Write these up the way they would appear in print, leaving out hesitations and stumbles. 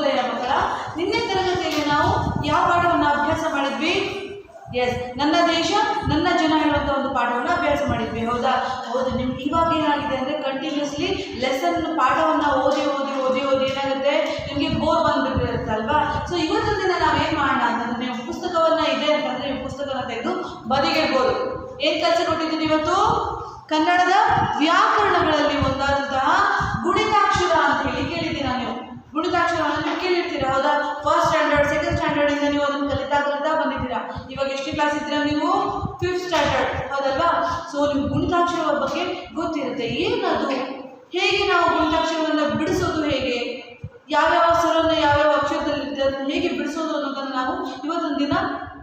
ಶುಭೋದಯ ಮಕ್ಕಳ. ನಿನ್ನೆ ತರಗತಿಯಲ್ಲಿ ನಾವು ಯಾವ ಪಾಠವನ್ನು ಅಭ್ಯಾಸ ಮಾಡಿದ್ವಿ? ಎಸ್, ನನ್ನ ದೇಶ ನನ್ನ ಜನ ಹೇಳುವಂಥ ಒಂದು ಪಾಠವನ್ನು ಅಭ್ಯಾಸ ಮಾಡಿದ್ವಿ. ಹೌದಾ? ಹೌದು. ನಿಮ್ಗೆ ಇವಾಗ ಏನಾಗಿದೆ ಅಂದರೆ ಕಂಟಿನ್ಯೂಸ್ಲಿ ಲೆಸನ್ ಪಾಠವನ್ನು ಓದಿ ಓದಿ ಓದಿ ಓದಿ ಏನಾಗುತ್ತೆ, ನಿಮಗೆ ಬೋರ್ ಬಂದುಬಿಟ್ಟಿರುತ್ತಲ್ವಾ? ಸೊ ಇವತ್ತಿನ ದಿನ ನಾವೇನು ಮಾಡೋಣ ಅಂತಂದರೆ, ನೀವು ಪುಸ್ತಕವನ್ನು ಇದೆ ಅಂತಂದರೆ ನೀವು ಪುಸ್ತಕನ ತೆಗೆದು ಬದಿಗಿಡ್ಬೋದು. ಏನು ಕೆಲಸ ಕೊಟ್ಟಿದ್ದೀನಿ ಇವತ್ತು? ಕನ್ನಡದ ವ್ಯಾಕರಣಗಳಲ್ಲಿ ಒಂದಾದಂತಹ ಗುಣಿತಾಕ್ಷರ ಅಂತ ಹೇಳಿ ಕೇಳಿದ್ದೀರಾ ನೀವು? ಗುಣಿತಾಕ್ಷರವನ್ನು ನೀವು ಕೇಳಿರ್ತೀರಾ, ಹೌದಾ? ಫಸ್ಟ್ ಸ್ಟ್ಯಾಂಡರ್ಡ್ ಸೆಕೆಂಡ್ ಸ್ಟ್ಯಾಂಡರ್ಡಿಂದ ನೀವು ಅದನ್ನು ಕಲಿತಾ ಬಂದಿದ್ದೀರಾ. ಇವಾಗ ಎಷ್ಟು ಕ್ಲಾಸ್ ಇದ್ದೀರಾ ನೀವು? 5th ಸ್ಟ್ಯಾಂಡರ್ಡ್, ಹೌದಲ್ವಾ? ಸೊ ನಿಮ್ಗೆ ಗುಣಿತಾಕ್ಷರಗಳ ಬಗ್ಗೆ ಗೊತ್ತಿರುತ್ತೆ. ಏನದು, ಹೇಗೆ ನಾವು ಗುಣಿತಾಕ್ಷರವನ್ನು ಬಿಡಿಸೋದು, ಹೇಗೆ ಯಾವ್ಯಾವ ಸ್ವರವನ್ನು ಯಾವ್ಯಾವ ಅಕ್ಷರದಲ್ಲಿ ಅದನ್ನು ಹೇಗೆ ಬಿಡಿಸೋದು ಅನ್ನೋದನ್ನು ನಾವು ಇವತ್ತೊಂದು ದಿನ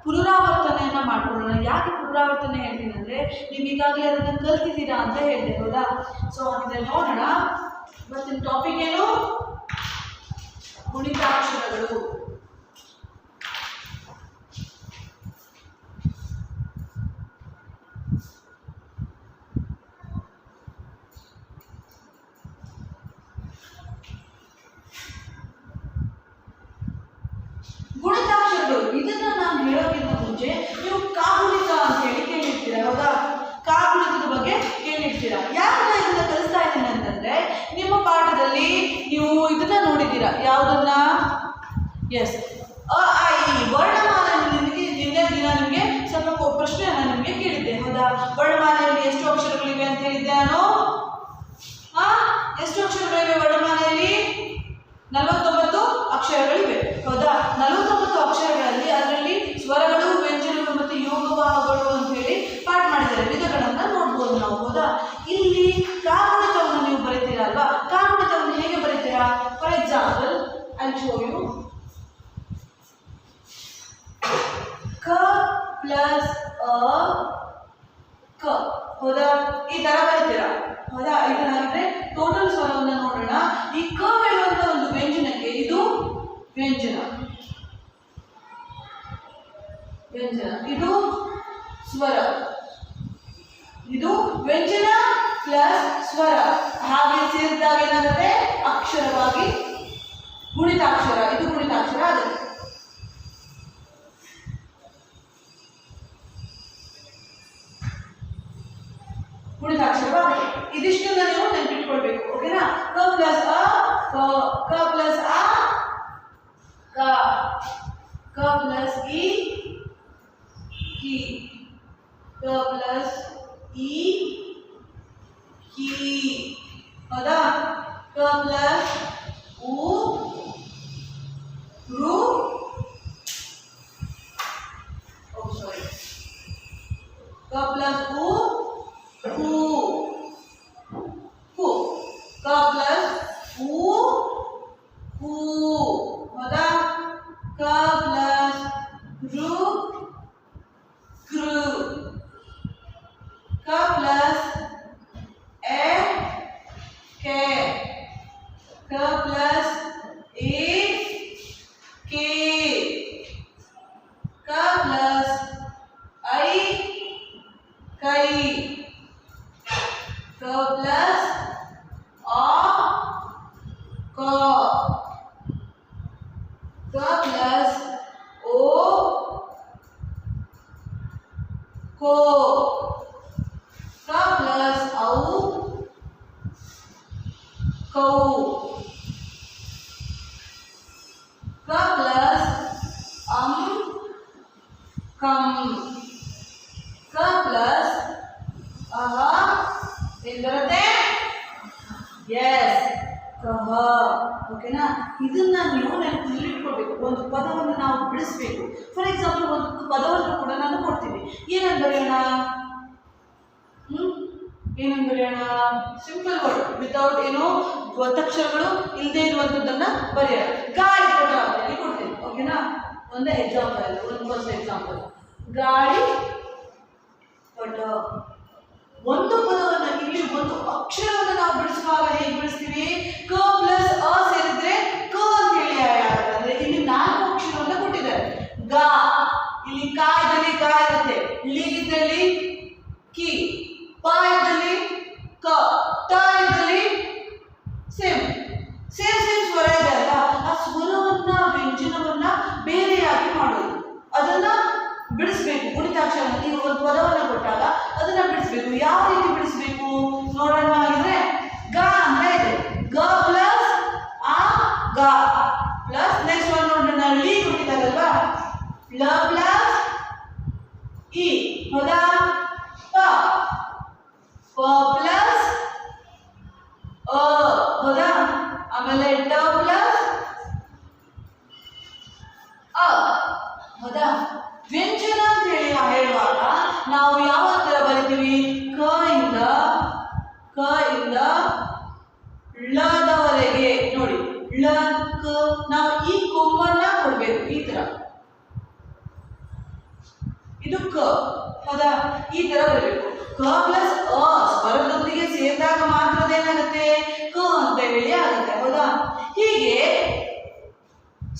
ಪುನರಾವರ್ತನೆಯನ್ನು ಮಾಡ್ಕೊಳ್ಳೋಣ. ಯಾಕೆ ಪುನರಾವರ್ತನೆ ಹೇಳ್ತೀನಿ ಅಂದರೆ, ನೀವು ಈಗಾಗಲೇ ಅದನ್ನು ಕಲ್ತಿದ್ದೀರಾ ಅಂತ ಹೇಳಿದೆ, ಹೌದಾ? ಸೊ ಹಾಗಿದ್ರೆ ನೋಡೋಣ. ಇವತ್ತಿನ ಟಾಪಿಕ್ ಏನು? ಗುಣಿತಾಕ್ಷರಗಳು. ಗುಣಿತಾಕ್ಷರಗಳು ಇದನ್ನ ನಾನು ಹೇಳೋಕ್ಕಿಂತ ಮುಂಚೆ ನೀವು ಕಾಗುಣಿತ ಅಂತ ಹೇಳಿ ಕೇಳಿರ್ತೀರಾ, ಹೌದಾ? ಕಾಗುಣಿತದ ಬಗ್ಗೆ ಕೇಳಿರ್ತೀರಾ. ಯಾಕೆ ನಾನು ಇದನ್ನ ಕಲಿಸ್ತಾ ಇದ್ದೀನಿ ಅಂತಂದ್ರೆ, ನಿಮ್ಮ ಪಾಠದಲ್ಲಿ ನೀವು ಇದನ್ನ ನೋಡಿದ್ದೀರಾ. ಯಾವುದನ್ನ? ಎಸ್, ಅ ಆ ಇ ವರ್ಣಮಾಲೆ. ನಿನ್ನೆ ದಿನ ನಿಮಗೆ ಸ್ವಲ್ಪ ಪ್ರಶ್ನೆಯನ್ನು ನಿಮಗೆ ಕೇಳಿದ್ದೆ, ಹೌದಾ? ವರ್ಣಮಾಲೆಯಲ್ಲಿ ಎಷ್ಟು ಅಕ್ಷರಗಳಿವೆ ಅಂತ ಹೇಳಿದ್ದೆ ನಾನು. ಎಷ್ಟು ಅಕ್ಷರಗಳಿವೆ ವರ್ಣಮಾಲೆಯಲ್ಲಿ? 49 ಅಕ್ಷರಗಳಿವೆ, ಹೌದಾ? 49 ಅಕ್ಷರಗಳಲ್ಲಿ ಅದರಲ್ಲಿ ಸ್ವರಗಳು, ವ್ಯಂಜನಗಳು ಮತ್ತು ಯೋಗವಾಹಗಳು ಅಂತ ಹೇಳಿ ಪಾಠ ಮಾಡಿದ್ದಾರೆ. ವಿಧಗಳನ್ನು ನೋಡ್ಬೋದು ನಾವು, ಹೌದಾ? ಇಲ್ಲಿ ಕಾಗುಣಿತವನ್ನು ನೀವು ಬರೀತೀರಾ ಅಲ್ವಾ? ಕಾಗುಣಿತವನ್ನು ಹೇಗೆ ಬರೀತೀರಾ? For example, I show you. ಕ ಪ್ಲಸ್ ಅ ಕ, ಹೌದಾ? ಈ ತರ ಬರೀತೀರಾ, ಹೌದಾ? ಇದನ್ನಾದ್ರೆ ಟೋಟಲ್ ಸ್ವರವನ್ನು ನೋಡೋಣ. ಈ ಕ ಹೇಳುವಂತ ಒಂದು ವ್ಯಂಜನಕ್ಕೆ ಇದು ವ್ಯಂಜನ, ವ್ಯಂಜನ, ಇದು ಸ್ವರ, ಇದು ವ್ಯಂಜನ ಪ್ಲಸ್ ಸ್ವರ ಹಾಗೆ ಸೇರಿದಾಗ ಏನಾಗುತ್ತೆ? ಅಕ್ಷರವಾಗಿ ಗುಣಿತಾಕ್ಷರ. ಇದು ಗುಣಿತಾಕ್ಷರ ಆಗುತ್ತೆ. ಗುಣಿತಾಕ್ಷರವಾಗುತ್ತೆ. ಇದಿಷ್ಟನ್ನ ನೀವು ನೆನಪಿಟ್ಕೊಳ್ಬೇಕು, ಓಕೆನಾ? ಕ ಪ್ಲಸ್ ಅ ಕ, ಕ ಪ್ಲಸ್ ಆ ಕ, ಕ ಪ್ಲಸ್ ಇ ಕಿ, ಕ ಪ್ಲಸ್ ಇ ಕಿ, ಹೌದಾ? ಕ ಪ್ಲಸ್ ಉ ರು, ಸಾರಿ, ಕ ಪ್ಲಸ್ ಉ ಹೂ, ಹೂ, ಕ ಪ್ಲಸ್ ಉ ಹೂ, ಹೌದಾ? ಕ ಪ್ಲಸ್ ರು ಕೃ, ಕ ಪ್ಲಸ್ ಎ ಕೆ, ಕ ಪ್ಲಸ್ ಎ ಕೆ, ಕ ಪ್ಲಸ್ ಐ ಕೈ, ಕ ಪ್ಲಸ್ ಆ ಕ, ಕ ಪ್ಲಸ್ ಓ ಕೋ, ಕ ಪ್ಲಸ್ ಔ ಕೌ, ಕ ಪ್ಲಸ್ ಅಂ ಕಂ, ಕ ಪ್ಲಸ್ ಅಹ ಏನು ಬರುತ್ತೆ? ಎಸ್, ಕಹ, ಓಕೆನಾ? ಇದನ್ನ ನೀವು ನೆನಪಿನಲ್ಲಿ ಇಟ್ಕೊಳ್ಬೇಕು. ಒಂದು ಪದವನ್ನು ನಾವು ಬಿಡಿಸ್ಬೇಕು. ಫಾರ್ ಎಕ್ಸಾಂಪಲ್, ಒಂದು ಪದವನ್ನು ಕೂಡ ನಾನು ಕೊಡ್ತೀನಿ. ಏನಂತ ಬರೆಯೋಣ? ಏನಂತ ಬರೆಯೋಣ? ಸಿಂಪಲ್ ವರ್ಡ್, ವಿತೌಟ್ ಏನೋ ಒತ್ತಕ್ಷರಗಳು ಇಲ್ಲದೆ ಇರುವಂಥದ್ದನ್ನ ಬರೆಯೋಣ. ಗಾಳಿ ಪಟ ಅಂತ ಹೇಳಿ ಕೊಡ್ತೀನಿ, ಓಕೆನಾ? ಒಂದೇ ಎಕ್ಸಾಂಪಲ್, ಒಂದು ಫಸ್ಟ್ ಎಕ್ಸಾಂಪಲ್, ಗಾಳಿ ಪಟ. ಒಂದು ಪದವನ್ನು, ಇಲ್ಲಿ ಒಂದು ಅಕ್ಷರವನ್ನು ನಾವು ಬಿಡಿಸುವಾಗ ಹೇಗೆ ಬಿಡಿಸ್ತೀವಿ? ಕ ಪ್ಲಸ್ ಅ ಸೇರಿದ್ರೆ ಕ ಅಂತ ಹೇಳಿ ಆಗುತ್ತೆ. ಅಂದ್ರೆ ಇಲ್ಲಿ 4 ಅಕ್ಷರವನ್ನು ಕೊಟ್ಟಿದ್ದಾರೆ. ಗ, ಇಲ್ಲಿ ಕ ಇದ್ದಲ್ಲಿ ಕ ಇರುತ್ತೆ, ಲಿ ಇದ್ದಲ್ಲಿ ಕಿ, ಪ ಇದ್ದಲ್ಲಿ ಕ, ತ ಇದ್ದಲ್ಲಿ ಸೇಮ್ ಸ್ವರ ಇದೆ ಅಲ್ಲ, ಆ ಸ್ವರವನ್ನು ಗುಣಿತಾಕ್ಷರದಲ್ಲಿ ಒಂದು ಪದವನ್ನು ಕೊಟ್ಟಾಗ ಅದನ್ನ ಬಿಡಿಸ್ಬೇಕು. ಯಾವ ರೀತಿ ಬಿಡಿಸ್ಬೇಕು ನೋಡೋಣ. ಹಾಗಿದ್ರೆ ಗ ಅಂತ ಇದೆ, ಗ ಪ್ಲಸ್ ಆ ಗ ಪ್ಲಸ್ ನೆಕ್ಸ್ಟ್ ಒನ್ ನೋಡೋಣ, ಲಿ ಕೊಟ್ಟಿದ್ದಾರಲ್ವಾ, ಲ ಪ್ಲಸ್ ಇ, ಹೌದಾ, ಪ ಪ್ಲಸ್ ಅ, ಹೌದಾ, ಆಮೇಲೆ ಟ ಪ್ಲಸ್ ಅ, ಹೌದಾ. ವ್ಯಂಜನ ಅಂತ ಹೇಳುವಾಗ ನಾವು ಯಾವ ತರ ಬರಿತೀವಿ, ಕ ಇಂದ ಲದವರೆಗೆ ನೋಡಿ, ಳ ಕ, ನಾವು ಈ ಕೊಂಬನ್ನ ಕೊಡ್ಬೇಕು ಈ ತರ, ಇದು ಕ, ಹೌದಾ, ಈ ತರ ಬರಬೇಕು. ಕ ಪ್ಲಸ್ ಅ ಸ್ವರದೊಂದಿಗೆ ಸೇರಿದಾಗ ಮಾತ್ರ ಏನಾಗುತ್ತೆ, ಕ ಅಂತ ಹೇಳಿ ಆಗುತ್ತೆ, ಹೌದಾ. ಹೀಗೆ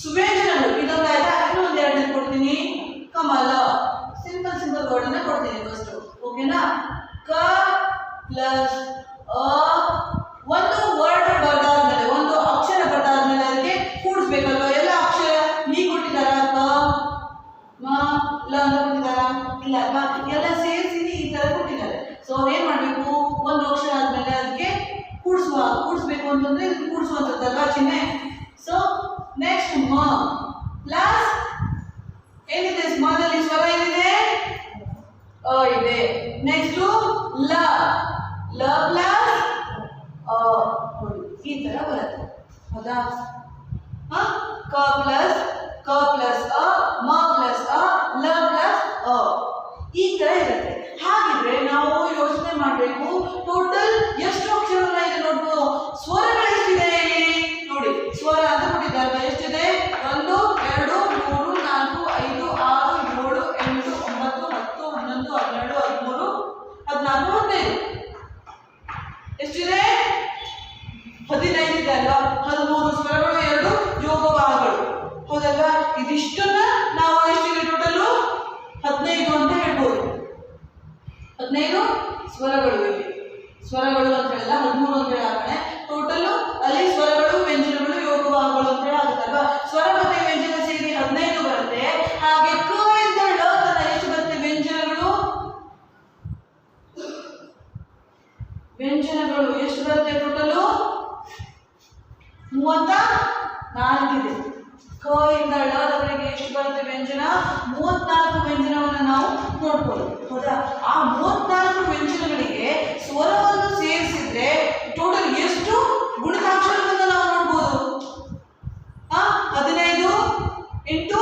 ಸುವ್ಯಂಜನಗಳು ಇದೊಂದು ಆಯ್ತಾ. ಇನ್ನೊಂದು ಎರಡನೇ ಕೊಡ್ತೀನಿ, ಕಮಲ, ಸಿಂಪಲ್ ವರ್ಡ್ ಅನ್ನ ಕೊಡ್ತೀನಿ ಫಸ್ಟ್, ಓಕೆನಾ. ಕ ಪ್ಲಸ್ ಅ, ಒಂದು ವರ್ಡ್ ಬರ್ದಾದ್ಮೇಲೆ, ಒಂದು ಅಕ್ಷರ ಬರ್ದಾದ್ಮೇಲೆ ಅದಕ್ಕೆ ಕೂಡಿಸ್ಬೇಕಲ್ವಾ. ಎಲ್ಲ ಅಕ್ಷರ ಈ ಕೊಟ್ಟಿದಾರ, ಕ ಮ ಲ ಅಂತ ಕೊಟ್ಟಿದಾರ, ಇಲ್ಲ ಅಲ್ವಾ, ಎಲ್ಲ ಸೇರಿಸಿ ಈ ತರ ಕೊಟ್ಟಿದ್ದಾರೆ. ಸೊ ಏನ್ ಮಾಡ್ಬೇಕು, ಒಂದು ಅಕ್ಷರ ಆದ್ಮೇಲೆ ಅದಕ್ಕೆ ಕೂಡಿಸ್ಬೇಕು ಅಂತಂದ್ರೆ ಇದಕ್ಕೆ ಕೂಡಿಸುವಂತದ್ದಲ್ವಾ ಚಿಹ್ನೆ. ಸೊ ನೆಕ್ಸ್ಟ್ ಮ ಪ್ಲಸ್ ಏನಿದೆ, ಸ್ಮದಲ್ಲಿ ಸ್ವರ ಏನಿದೆ, ಅ ಇದೆ. ನೆಕ್ಸ್ಟ್ ಲ ಪ್ಲಸ್ ಅ, ಈ ತರ ಬರುತ್ತೆ, ಹೌದಾ. ಕ ಪ್ಲಸ್ ಅ, ಮ ಪ್ಲಸ್ ಅ, ಲ ಪ್ಲಸ್ ಅ, ಈ ತರ ಇರುತ್ತೆ. ಹಾಗಿದ್ರೆ ನಾವು ಯೋಚನೆ ಮಾಡಬೇಕು, ಟೋಟಲ್ ಎಷ್ಟು ಅಕ್ಷರಗಳ ಇದೆ ನೋಡ್ಬೋದು. ಸ್ವರಗಳು ಎಷ್ಟಿದೆ ಇಲ್ಲಿ ನೋಡಿ, ಸ್ವರ ಅಂತ ಕೊಟ್ಟಿದ್ದಾರೆ, ಎಷ್ಟಿದೆ, 1 2 3 4 5 6 7 8 9 10 11 12 13 14 15, ಎಷ್ಟಿದೆ, 15 ಇದೆ ಅಲ್ವಾ. 13 ಸ್ವರಗಳು, 2 ಯೋಗವಾಹಗಳು, ಹೌದಲ್ವಾ. ಇದಿಷ್ಟನ್ನ ನಾವು ಎಷ್ಟಿದೆ ಟೋಟಲು 15 ಅಂತ ಹೇಳ್ಬೋದು. 15 ಸ್ವರಗಳು, ಇಲ್ಲಿ ಸ್ವರಗಳು ಅಂತ ಹೇಳಿಲ್ಲ, 13 ಅಂತ ಹೇಳಾಗಣೆ. ಟೋಟಲು ಅಲ್ಲಿ ಸ್ವರಗಳು, ವ್ಯಂಜನಗಳು, ಯೋಗವಾಹಗಳು ಅಂತ ಹೇಳಿ ಆಗುತ್ತಲ್ವಾ. ಸ್ವರ ಮತ್ತೆ ವ್ಯಂಜನ ಸೇರಿ 15 ಬರುತ್ತೆ. ಹಾಗೆ ಕ ಇಂದ ಳ ತನಕ ಎಷ್ಟು ಬರುತ್ತೆ ವ್ಯಂಜನಗಳು ಎಷ್ಟು ಬರುತ್ತೆ ಟೋಟಲು 34 ಇದೆ. ಕ ಇಂದ ಳವರೆಗೆ ಎಷ್ಟು ಬರುತ್ತೆ ವ್ಯಂಜನ, 34 ವ್ಯಂಜನವನ್ನು ನಾವು ನೋಡ್ಬೋದು, ಹೌದಾ. ಆ 34 ವ್ಯಂಜನಗಳಿಗೆ ಸ್ವರವನ್ನು ಸೇರಿಸಿದ್ರೆ ಟೋಟಲ್ ಎಷ್ಟು ಗುಣಿತಾಕ್ಷರವನ್ನು ನಾವು ನೋಡ್ಬೋದು. 15 ಇಂಟು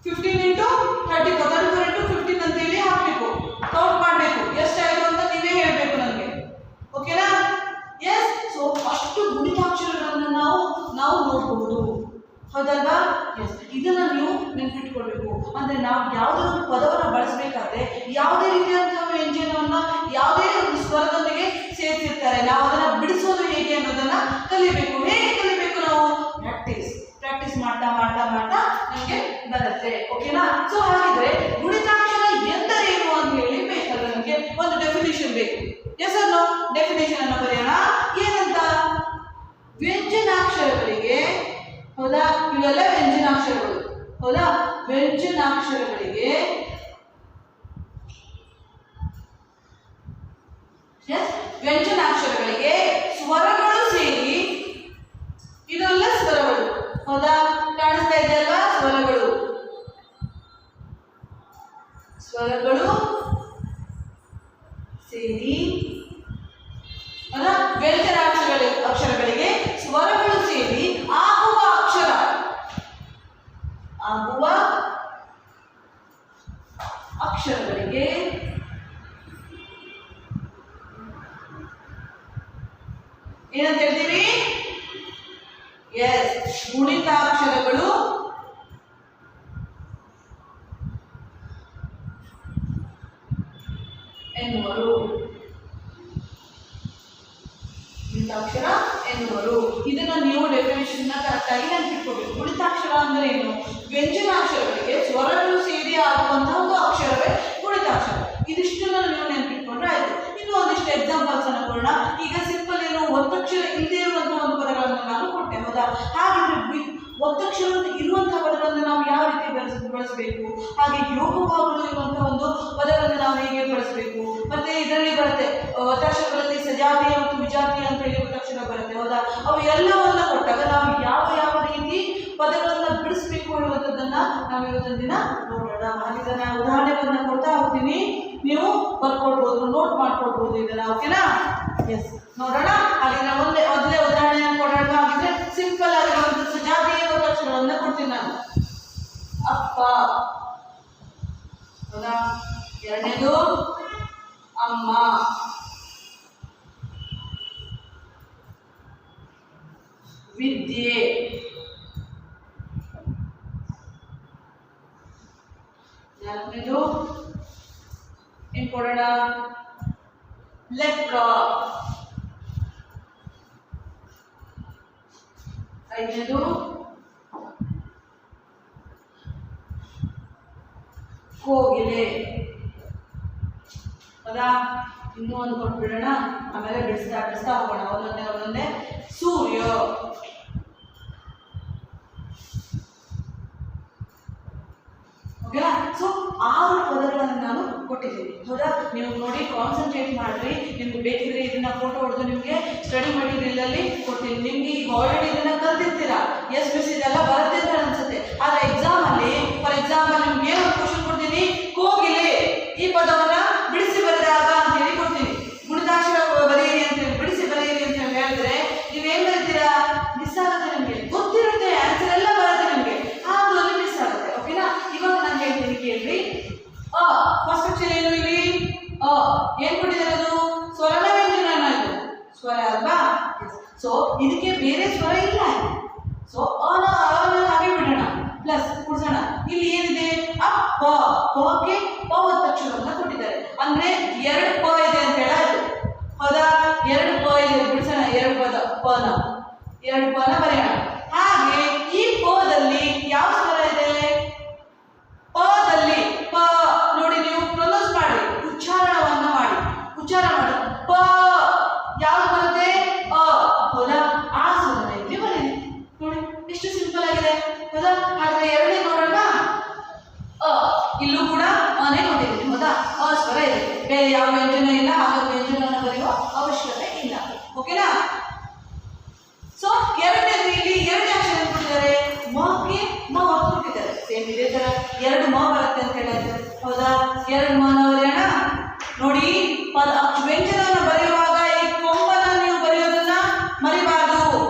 15 ಇಂಟು 34 34 ಇಂಟು 15 ಅಂತ ಹೇಳಿ ಹಾಕಬೇಕು, ಕೌಂಟ್ ಮಾಡಬೇಕು, ಎಷ್ಟಾಯಿತು ಅಂತ ನೀವೇ ಹೇಳಬೇಕು ನನಗೆ, ಓಕೆನಾ. ಎಸ್, ಸೊ ಅಷ್ಟು ಗುಣಿತಾಕ್ಷರಗಳನ್ನು ನಾವು ನೋಡಬಹುದು, ಹೌದಲ್ವಾ. ಎಸ್, ಇದನ್ನ ನೀವು ನೆನಪಿಟ್ಕೊಳ್ಬೇಕು. ಅಂದ್ರೆ ನಾವು ಯಾವುದೇ ಒಂದು ಪದವನ್ನು ಬಳಸಬೇಕಾದ್ರೆ ಯಾವುದೇ ರೀತಿಯಾದಂತಹ ವ್ಯಂಜನವನ್ನ ಯಾವುದೇ ಒಂದು ಸ್ವರದೊಂದಿಗೆ ಸೇರಿಸಿರ್ತಾರೆ, ನಾವು ಅದನ್ನ ಬಿಡಿಸೋದು ಹೇಗೆ ಅನ್ನೋದನ್ನ ಕಲಿಬೇಕು. ಹೇಗೆ ಕಲಿಬೇಕು, ನಾವು ಪ್ರಾಕ್ಟೀಸ್ ಮಾಡ್ತಾ ನಮಗೆ ಬರುತ್ತೆ, ಓಕೆನಾ. ಸೊ ಹಾಗಿದ್ರೆ ಗುಣಿತಾಕ್ಷರ ಎಂದರೇನು ಅಂತ ಹೇಳಿ ಬೇಕಲ್ಲ, ನಮಗೆ ಒಂದು ಡೆಫಿನೇಷನ್ ಬೇಕು. ಎಸ್ ಅರ್ ನೋ, ಡೆಫಿನೇಷನ್ ಅನ್ನು ಬರೆಯೋಣ. ಏನಂತ, ವ್ಯಂಜನಾಕ್ಷರಗಳಿಗೆ, ಹೌದಾ, ಇವೆಲ್ಲ ವ್ಯಂಜನಾಕ್ಷರಗಳು, ಹೌದಾ. ವ್ಯಂಜನಾಕ್ಷರಗಳಿಗೆ ಸ್ವರಗಳು ಸೇರಿ, ಇದೆಲ್ಲ ಸ್ವರಗಳು, ಹೌದಾ, ಕಾಣಿಸ್ತಾ ಇದೆ ಅಲ್ವಾ, ಸ್ವರಗಳು ಸೇರಿ, ಹೌದಾ, ಅಕ್ಷರಗಳಿಗೆ ಸ್ವರಗಳು ಸೇರಿ ಆಗುವ ಅಕ್ಷರಗಳಿಗೆ ಏನಂತ ಹೇಳ್ತೀವಿ, ಎಸ್, ಗುಣಿತಾಕ್ಷರಗಳು ಎನ್ನುವರು. ಗುಣಿತಾಕ್ಷರ ಎನ್ನುವರು. ಇದನ್ನ ನೀವು ಡೆಫಿನೇಷನ್ ಕರೆಕ್ಟ್ ಆಗಿ ನೆನಪಿಟ್ಕೋಬೇಕು. ಗುಣಿತಾಕ್ಷರ ಅಂದ್ರೆ ಏನು, ವ್ಯಂಜನಾಕ್ಷರಗಳಿಗೆ ಸ್ವರಗಳು ಸೇರಿ ಆಗುವಂತಹ ಒಂದು ಅಕ್ಷರವೇ ಗುಣಿತಾಕ್ಷರ. ಇದಿಷ್ಟನ್ನ ನೀವು ನೆನಪಿಟ್ಕೊಂಡ್ರೆ ಆಯ್ತು. ಇನ್ನು ಒಂದಿಷ್ಟು ಎಕ್ಸಾಂಪಲ್ಸ್ ಅನ್ನು ಕೊಡೋಣ. ಈಗ ಸಿಂಪಲ್ ಏನು, ಒತ್ತಕ್ಷರ ಇಲ್ಲದೆ ಇರುವಂತಹ ಒಂದು ಪದಗಳನ್ನು ನಾನು ಕೊಟ್ಟೆ, ಹೌದಾ? ಹಾಗಿದ್ರೆ ಒತ್ತಕ್ಷರ ಇರುವಂತಹ ಪದಗಳನ್ನು ನಾವು ಯಾವ ರೀತಿ ಬಳಸಬೇಕು, ಹಾಗೆ ಯೋಗ ಭಾಗಗಳು ಇರುವಂತಹ ಒಂದು ಪದಗಳನ್ನು ನಾವು ಹೇಗೆ ಬಳಸಬೇಕು, ಮತ್ತೆ ಇದರಲ್ಲಿ ಬರುತ್ತೆ ಒತ್ತಕ್ಷರಗಳಲ್ಲಿ ಸಜಾತೀಯ ಮತ್ತು ವಿಜಾತೀಯ ಅಂತ ಹೇಳಿ ಒತ್ತಕ್ಷರ ಬರುತ್ತೆ, ಹೌದಾ? ಅವು ಎಲ್ಲವನ್ನ ಕೊಟ್ಟಾಗ ನಾವು ಯಾವ ಯಾವ ರೀತಿ ಪದಗಳನ್ನ ಬಿಡಿಸ್ಬೇಕು ಅನ್ನುವಂಥದ್ದನ್ನ ನಾವು ಇವತ್ತಿನ ದಿನ ನೋಡೋಣ. ಹಾಗಿದ್ರೆ ನಾನು ಉದಾಹರಣೆಗಳನ್ನ ಕೊಡ್ತಾ ಹೋಗ್ತೀನಿ, ನೀವು ಬರ್ಕೊಳ್ಬಹುದು, ನೋಟ್ ಮಾಡ್ಕೊಳ್ಬಹುದು ಇದನ್ನ, ಓಕೆನಾ? ಎಸ್, ನೋಡೋಣ. ಹಾಗಿದ್ರೆ ಮೊದಲೇ ಉದಾಹರಣೆಯನ್ನು ಕೊಡೋಣ. ಹಾಗಿದ್ರೆ ಸಿಂಪಲ್ ಆಗಿರುವಂತಹ ಸಜಾತೀಯ ಒತ್ತಕ್ಷರಗಳನ್ನ ಕೊಡ್ತೀನಿ ನಾನು. ಅಪ್ಪ, ಹೌದಾ? ಎರಡನೇದು ಅಮ್ಮ, ವಿದ್ಯೆ, ನಾಲ್ಕನೇದು ಏನ್ ಕೊಡೋಣ? ಲೆಕ್ಕ, ಐದನೇದು ಕೋಗಿಲೆ, ಹೌದಾ? ಇನ್ನೂ ಒಂದು ಕೊಟ್ಬಿಡೋಣ, ಆಮೇಲೆ ಬಿಡಿಸ್ತಾ ಹೋಗೋಣ ಒಂದೊಂದೇ. ಸೂರ್ಯ, ಓಕೆನಾ? ಸೊ 6 ಪದಗಳನ್ನು ನಾನು ಕೊಟ್ಟಿದ್ದೀನಿ, ಹೌದಾ? ನೀವು ನೋಡಿ ಕಾನ್ಸಂಟ್ರೇಟ್ ಮಾಡ್ರಿ. ನಿಮ್ಗೆ ಬೇಕಿದ್ರೆ ಇದನ್ನ ಫೋಟೋ ಹೊಡೆದು ನಿಮಗೆ ಸ್ಟಡಿ ಮಟೀರಿಯಲಲ್ಲಿ ಕೊಡ್ತೀನಿ. ನಿಮ್ಗೆ ಈಗ ಆಲ್ರೆಡಿ ಇದನ್ನ ಕಲ್ತಿರ್ತೀರಾ, ಎಸ್ ಮಿಸ್ ಇದೆಲ್ಲ ಬರುತ್ತೆ ಅಂತ ಅನ್ಸುತ್ತೆ. ಆದರೆ ಎಕ್ಸಾಮಲ್ಲಿ ಫಾರ್ ಎಕ್ಸಾಂಪಲ್ ನಿಮ್ಗೆ ಏನೋ ಕ್ವಶನ್ ಕೊಡ್ತೀನಿ, ಕೋಗಿಲೆ ಈ ಪದವನ್ನ ಬಿಡಿಸಿ ಬರೆದಾಗ ಅಂತ ಹೇಳಿ ಕೊಡ್ತೀನಿ. ಗುಣಿತಾಕ್ಷರ ಬರೆಯಿರಿ ಅಂತ ಹೇಳಿ, ಬಿಡಿಸಿ ಬರೆಯಿರಿ ಅಂತ ಹೇಳಿ ಹೇಳಿದ್ರೆ ನೀವೇನ್ ಬರೀತೀರಾ? ಮಿಸ್ ಆಗುತ್ತೆ. ನಿಮಗೆ ಗೊತ್ತಿರುತ್ತೆ, ಆನ್ಸರ್ ಎಲ್ಲ ಬರುತ್ತೆ ನಿಮಗೆ, ಆದ್ರೂ ಅಲ್ಲಿ ಮಿಸ್ ಆಗುತ್ತೆ, ಓಕೆನಾ? ಇವಾಗ ನಾನು ಹೇಳ್ತೀನಿ ಕೇಳ್ರಿ. ಫಸ್ಟ್ ಅಕ್ಷರ ಏನು ಇಲ್ಲಿ? ಏನ್ ಕೊಟ್ಟಿದ್ದಾರೆ? ಅದು ಸ್ವರನ ವ್ಯಂಜನ, ಇದು ಸ್ವರ ಅಲ್ವಾ? ಸೊ ಇದಕ್ಕೆ ಬೇರೆ ಸ್ವರ ಇಲ್ಲ. ಸೊ ಅನ ಹಾಗೆ ಬಿಡೋಣ, ಪ್ಲಸ್ ಕೂಡ್ಸೋಣ. ಇಲ್ಲಿ ಏನಿದೆ? ಅಪ್ಪ, ಪಕ್ಕೆ ಪ ಒತ್ತಕ್ಷರವನ್ನ ಕೊಟ್ಟಿದ್ದಾರೆ, ಅಂದ್ರೆ 2 ಪ ಇದೆ ಅಂತ ಹೇಳಾಯ್ತು, ಹೌದಾ? 2 ಪ ಇದೆ, ಬಿಡಿಸೋಣ. 2 ಪದ ಪನ, 2 ಪನ ಬರೆಯೋಣ. ಹಾಗೆ ಈ ಪದಲ್ಲಿ ಯಾವ ಸ್ವರ ಇದೆ? ಪದಲ್ಲಿ ಪ ನೋಡಿ, ನೀವು ಪ್ರೊನೌನ್ಸ್ ಮಾಡಿ, ಉಚ್ಚಾರಣವನ್ನ ಮಾಡಿ, ಉಚ್ಚಾರ ಮಾಡಿ. ಪ ಯಾವ್ದು ಬರುತ್ತೆ? ಹೌದಾ? ಆ ಸ್ವರ ಇಲ್ಲಿ ಬರೀರಿ. ನೋಡಿ ಎಷ್ಟು ಸಿಂಪಲ್ ಆಗಿದೆ, ಹೌದಾ? ಹಾಗಾದ್ರೆ ಎರಡನೇ ನೋಡೋಣ. ಇಲ್ಲೂ ಕೂಡ ಅನೇ ಕೊಟ್ಟಿದ್ದೀನಿ, ಹೌದಾ? ಸ್ವರ ಇದೆ, ಬೇರೆ ಯಾವ ವ್ಯಂಜನ ಇಲ್ಲ, ಹಾಗಾಗಿ ವ್ಯಂಜನವನ್ನು ಬರೆಯುವ ಅವಶ್ಯಕತೆ ಇಲ್ಲ, ಓಕೆನಾ? ಸೊ ಎರಡನೇದು ಇಲ್ಲಿ 2ನೇ ಅಕ್ಷರ ಕೊಟ್ಟಿದ್ದಾರೆ, ಮಕ್ಕೆ ಮ ಒತ್ತು ಕೊಟ್ಟಿದ್ದಾರೆ. ಸೇಮ್ ಇದೇ ತರ 2 ಮ ಬರುತ್ತೆ ಅಂತ ಹೇಳಿದ್ರೆ, ಹೌದಾ? 2 ಮನ ಬರೆಯೋಣ. ನೋಡಿ, ವ್ಯಂಜನವನ್ನು ಬರೆಯುವಾಗ ಈ ಕೊಂಬನ ನೀವು ಬರೆಯೋದನ್ನ ಮರಿಬಾರ್ದು.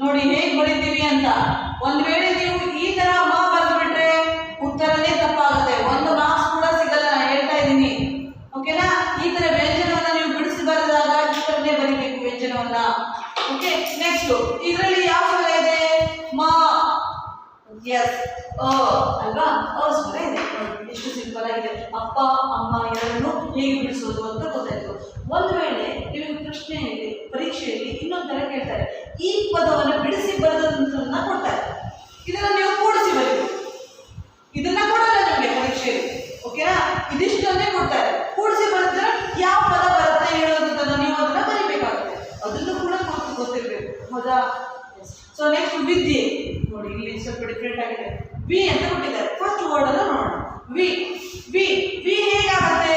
ನೋಡಿ ಹೇಗೆ ಬರೀತೀವಿ ಅಂತ. ಒಂದ್ ವೇಳೆ ನೀವು ಈ ತರ ಮ ಬರೆದ್ಬಿಟ್ರೆ ಉತ್ತರನೇ ತಪ್ಪಾಗುತ್ತೆ, 1 ಮಾರ್ಕ್ಸ್ ಕೂಡ ಸಿಗಲ್ಲ, ನಾನು ಹೇಳ್ತಾ ಇದ್ದೀನಿ, ಓಕೆನಾ? ಈ ತರ ವ್ಯಂಜನವನ್ನ ನೀವು ಬಿಡಿಸಿ ಬರೆದಾಗ ಈ ತರನೇ ಬರೀಬೇಕು ವ್ಯಂಜನವನ್ನ, ಓಕೆ? ನೆಕ್ಸ್ಟ್ ಇದರಲ್ಲಿ ಯಾವ ಸ್ವರ ಇದೆ? ಮ, ಎಸ್, ಅಲ್ವಾ? ಸ್ವರ ಇದೆ. ಎಷ್ಟು ಸಿಂಪಲ್ ಆಗಿದೆ. ಅಪ್ಪ ಅಮ್ಮ ಎರಡನ್ನು ಹೇಗೆ ಬಿಡಿಸೋದು ಅಂತ ಗೊತ್ತಾಯ್ತು. ಒಂದು ವೇಳೆ ನಿಮಗೆ ಪ್ರಶ್ನೆಯಲ್ಲಿ ಪರೀಕ್ಷೆಯಲ್ಲಿ ಇನ್ನೊಂದು ತರ ಕೇಳ್ತಾರೆ, ಈ ಪದವನ್ನು ಬಿಡಿಸಿ ಬರೆದನ್ನ ಕೊಡ್ತಾರೆ, ಇದನ್ನ ನೀವು ಕೂಡಿಸಿ ಬರೀಬೇಕು. ಇದನ್ನ ಕೊಡಲ್ಲ ನಿಮಗೆ ಪರೀಕ್ಷೆಯಲ್ಲಿ, ಓಕೆನಾ? ಇದಿಷ್ಟನ್ನೇ ಕೊಡ್ತಾರೆ. ಕೂಡಿಸಿ ಬರೆದ್ರೆ ಯಾವ ಪದ ಬರುತ್ತೆ ಹೇಳೋದನ್ನ ನೀವು ಅದನ್ನ ಬರೀಬೇಕಾಗುತ್ತೆ, ಅದನ್ನು ಕೂಡ ಗೊತ್ತಿರಬೇಕು, ಹೌದಾ? ಸೊ ನೆಕ್ಸ್ಟ್ ವಿದ್ಯೆ. ನೋಡಿ ಇಲ್ಲಿ ಸ್ವಲ್ಪ ಡಿಫ್ರೆಂಟ್ ಆಗಿದೆ. ವಿ ಅಂತ ಕೊಟ್ಟಿದ್ದಾರೆ. ಫಸ್ಟ್ ವರ್ಡ್ ಅನ್ನು ನೋಡೋಣ. ವಿ ವಿ ವಿ ಹೇಗಾಗುತ್ತೆ?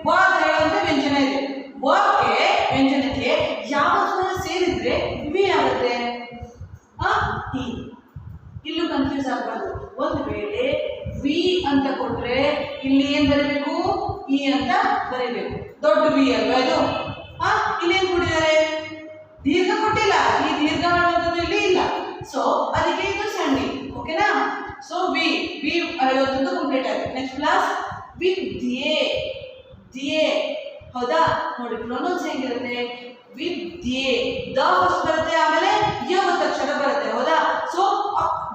ವ ಅಂತ ಹೇಳುವಂತ ವ್ಯಂಜನ ಇದೆ. ವಕ್ಕೆ ವ್ಯಂಜನಕ್ಕೆ ಯಾವ ಸ್ವರ ಸೇರಿದ್ರೆ ವಿ ಆಗುತ್ತೆ? ಇ. ಇಲ್ಲೂ ಕನ್ಫ್ಯೂಸ್ ಆಗಬಾರ್ದು. ಒಂದು ವೇಳೆ ವಿ ಅಂತ ಕೊಟ್ರೆ ಇಲ್ಲಿ ಏನ್ ಬರೀಬೇಕು? ಇ ಅಂತ ಬರೀಬೇಕು. ದೊಡ್ಡ ವಿ ಅಲ್ವಾ ಇದು? ಇಲ್ಲೇನ್ ಕೊಟ್ಟಿದ್ದಾರೆ? ದೀರ್ಘ ಕೊಟ್ಟಿಲ್ಲ. ಈ ದೀರ್ಘ ಅನ್ನುವಂಥದ್ದು ಇಲ್ಲಿ ಇಲ್ಲ. ಸೊ ಅದಕ್ಕೆ ಇದು ಸಣ್ಣ, ಓಕೆನಾ? ಸೊ ವಿ ವಿ ಹೇಳುವಂಥದ್ದು ಕಂಪ್ಲೀಟ್ ಆಗಿದೆ. ನೆಕ್ಸ್ಟ್ ಕ್ಲಾಸ್ ವಿದ್ಯೆ, ದಿಯೆ, ಹೌದಾ? ನೋಡಿ ಪ್ರೊನೌನ್ಸ್ ಹೇಗಿರುತ್ತೆ? ವಿದ್ಯೆ, ದ ಫಸ್ಟ್ ಬರುತ್ತೆ, ಆಮೇಲೆ ಯ ಒತ್ತಕ್ಷರ ಬರುತ್ತೆ, ಹೌದಾ? ಸೊ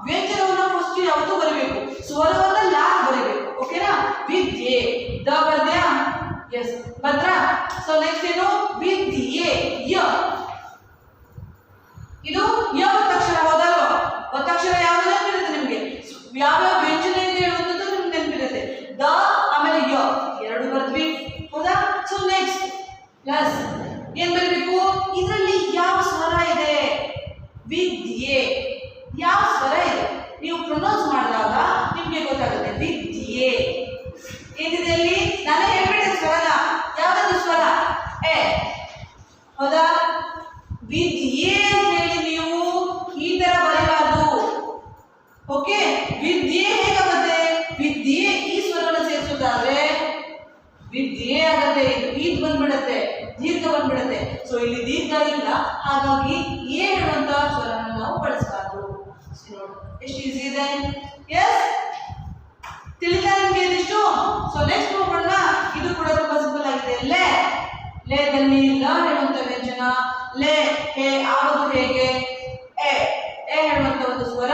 ವ್ಯಂಜನವನ್ನ ಫಸ್ಟ್ ಯಾವತ್ತೂ ಬರೀಬೇಕು, ಸ್ವರವನ್ನ ಲಾಸ್ಟ್ ಬರೀಬೇಕು, ಓಕೆನಾ? ವಿದ್ಯೆ, ದ ಬರ್ದ್ಯಾ? ಎಸ್, ಭದ್ರ. ಸೊ ನೆಕ್ಸ್ಟ್ ಏನು? ವಿದ್ಯೆ, ಯ. ಇದು ಯ ಒತ್ತಕ್ಷರ, ಹೌದಲ್ವಾ? ಒತ್ತಕ್ಷರ ಯಾವ್ದು ನೆನಪಿರುತ್ತೆ ನಿಮ್ಗೆ? ಯಾವ್ಯಾವ ವ್ಯಂಜನ ಇದೆ ಹೇಳುವಂಥದ್ದು ನಿಮ್ಗೆ ನೆನಪಿರುತ್ತೆ. ದ ಆಮೇಲೆ ಯ ಎರಡು ಬರ್ದ್ವಿ, ಹೌದಾ? ಸೊ ನೆಕ್ಸ್ಟ್ ಪ್ಲಸ್ ಏನ್ ಬರಬೇಕು? ಇದರಲ್ಲಿ ಯಾವ ಸ್ವರ ಇದೆ? ವಿದ್ಯೆ, ಓಕೆ. ವಿದ್ಯೆ ಹೇಗಾಗುತ್ತೆ? ವಿದ್ಯೆ ಈ ಸ್ವರವನ್ನು ಸೇರಿಸೋದಾದ್ರೆ ವಿದ್ಯೆ ಆಗತ್ತೆ, ಇದು ಈದ್ ಬಂದ್ಬಿಡತ್ತೆ, ದೀರ್ಘ ಬಂದ್ಬಿಡತ್ತೆ. ಸೊ ಇಲ್ಲಿ ದೀರ್ಘ ಇಲ್ಲ, ಹಾಗಾಗಿ ಎ ಹೇಳುವಂತ ಸ್ವರನ ನಾವು ಬಳಸಬಾರ್ದು. ಎಷ್ಟು ಈಸಿ ಇದೆ? ಎಸ್, ತಿಳಿತಾ ನಿಮ್ಗೆ ಇದಿಷ್ಟು? ಸೊ ನೆಕ್ಸ್ಟ್ ಹೋಗೋಣ. ಇದು ಕೂಡ ತುಂಬಾ ಸಿಂಪಲ್ ಆಗಿದೆ. ಲೇದಲ್ಲಿ ಲ ಹೇಳುವಂತ ವ್ಯಂಜನ, ಲೇ ಹೇ ಆಗೋದು ಹೇಗೆ? ಎ ಹೇಳುವಂತ ಒಂದು ಸ್ವರ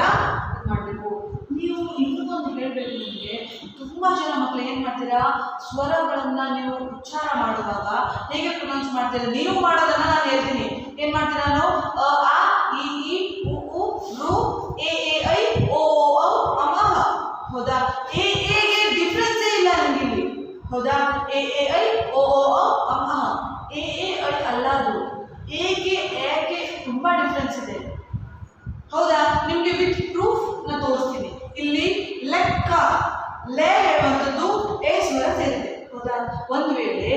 ಮಾಡಬೇಕು. ನೀವು ಇನ್ನೊಂದು ಹೇಳ್ಬೇಕು, ನಿಮಗೆ ತುಂಬಾ ಜನ ಮಕ್ಕಳು ಏನ್ ಮಾಡ್ತೀರಾ, ಸ್ವರಗಳನ್ನ ನೀವು ಉಚ್ಚಾರ ಮಾಡುವಾಗ ಹೇಗೆ ಪ್ರೊನೌನ್ಸ್ ಮಾಡ್ತೀರಾ? ನೀವು ಮಾಡೋದನ್ನ ನಾನು ಹೇಳ್ತೀನಿ. ಏನ್ ಮಾಡ್ತೀರಾ? ನಾವು ಅ ಆ ಇ ಈ ಉ ಉ ರು ಎ ಎ ಐ ಓ ಔ ಅಮ ಹ. ಹೌದಾ? ಎ ಗೆ ಡಿಫ್ರೆನ್ಸೇ ಇಲ್ಲ ನಿಮಗೆ ಇಲ್ಲಿ. ಹೌದಾ? ಎ ಎ ಐ ಓ ಔ ಅಮ ಹ. ಎ ಎ ಐ ಅಲ್ಲ, ಅದು ಎಗೆ ಎಗೆ ತುಂಬಾ ಡಿಫ್ರೆನ್ಸ್ ಇದೆ. ಹೌದಾ? ನಿಮ್ಗೆ ವಿತ್ ಪ್ರೂಫ್ ನಾನು ತೋರಿಸ್ತೀನಿ. ಇಲ್ಲಿ ಲೆಕ್ಕ ಲೇ ಹೇಳುವಂಥದ್ದು ಎ ಸ್ವರ ಸೇರಿದೆ. ಹೌದಾ? ಒಂದು ವೇಳೆ